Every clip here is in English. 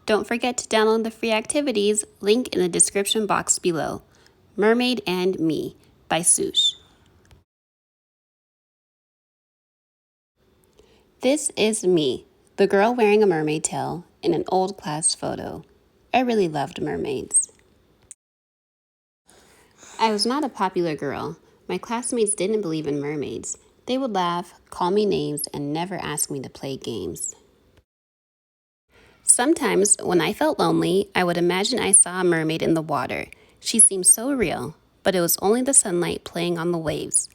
Don't forget to download the free activities, link in the description box below. Mermaid and Me by Soosh. This is me, the girl wearing a mermaid tail in an old class photo. I really loved mermaids. I was not a popular girl. My classmates didn't believe in mermaids. They would laugh, call me names, and never ask me to play games. Sometimes, when I felt lonely, I would imagine I saw a mermaid in the water. She seemed so real, but it was only the sunlight playing on the waves.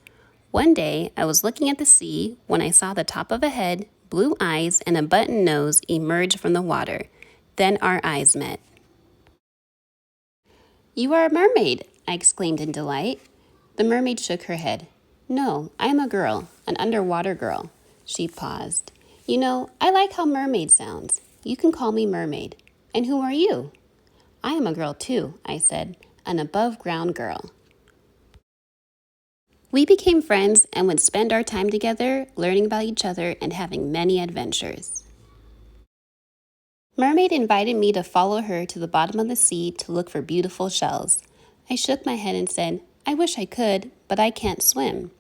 One day, I was looking at the sea when I saw the top of a head, blue eyes, and a button nose emerge from the water. Then our eyes met. "You are a mermaid!" I exclaimed in delight. The mermaid shook her head. "No, I am a girl, an underwater girl." She paused. "You know, I like how mermaid sounds. You can call me Mermaid. And who are you?" "I am a girl too," I said, "an above-ground girl." We became friends and would spend our time together, learning about each other and having many adventures. Mermaid invited me to follow her to the bottom of the sea to look for beautiful shells. I shook my head and said, "I wish I could, but I can't swim."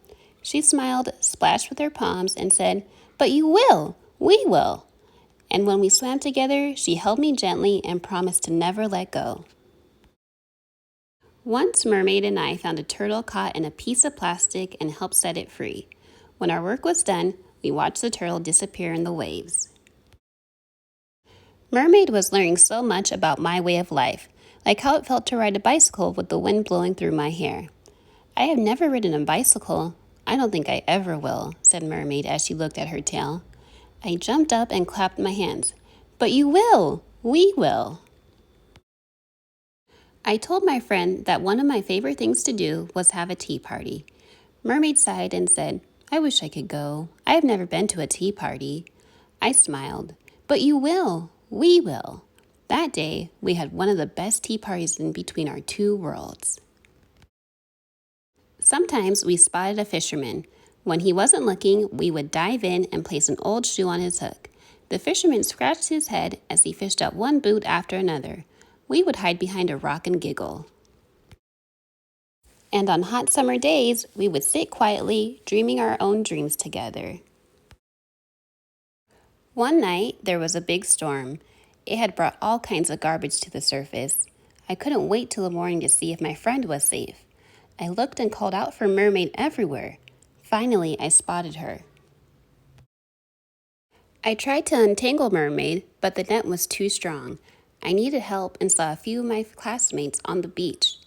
She smiled, splashed with her palms, and said, "But you will! We will!" And when we swam together, she held me gently and promised to never let go. Once, Mermaid and I found a turtle caught in a piece of plastic and helped set it free. When our work was done, we watched the turtle disappear in the waves. Mermaid was learning so much about my way of life, like how it felt to ride a bicycle with the wind blowing through my hair. "I have never ridden a bicycle. I don't think I ever will," said Mermaid as she looked at her tail. I jumped up and clapped my hands. "But you will! We will!" I told my friend that one of my favorite things to do was have a tea party. Mermaid sighed and said, "I wish I could go. I have never been to a tea party." I smiled. "But you will! We will!" That day, we had one of the best tea parties in between our two worlds. Sometimes we spotted a fisherman. When he wasn't looking, we would dive in and place an old shoe on his hook. The fisherman scratched his head as he fished up one boot after another. We would hide behind a rock and giggle. And on hot summer days, we would sit quietly, dreaming our own dreams together. One night, there was a big storm. It had brought all kinds of garbage to the surface. I couldn't wait till the morning to see if my friend was safe. I looked and called out for Mermaid everywhere. Finally, I spotted her. I tried to untangle Mermaid, but the net was too strong. I needed help and saw a few of my classmates on the beach.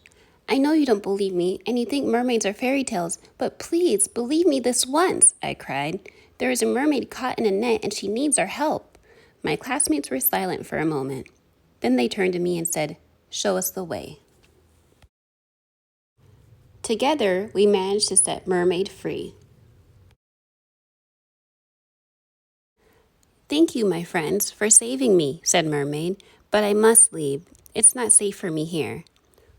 "I know you don't believe me and you think mermaids are fairy tales, but please believe me this once," I cried. "There is a mermaid caught in a net and she needs our help." My classmates were silent for a moment. Then they turned to me and said, "Show us the way." Together, we managed to set Mermaid free. "Thank you, my friends, for saving me," said Mermaid, "but I must leave. It's not safe for me here."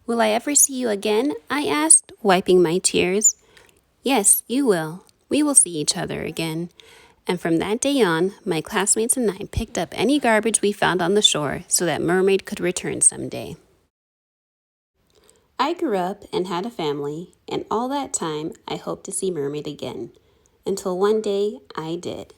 "Will I ever see you again?" I asked, wiping my tears. "Yes, you will. We will see each other again." And from that day on, my classmates and I picked up any garbage we found on the shore so that Mermaid could return someday. I grew up and had a family, and all that time I hoped to see Mermaid again. Until one day I did.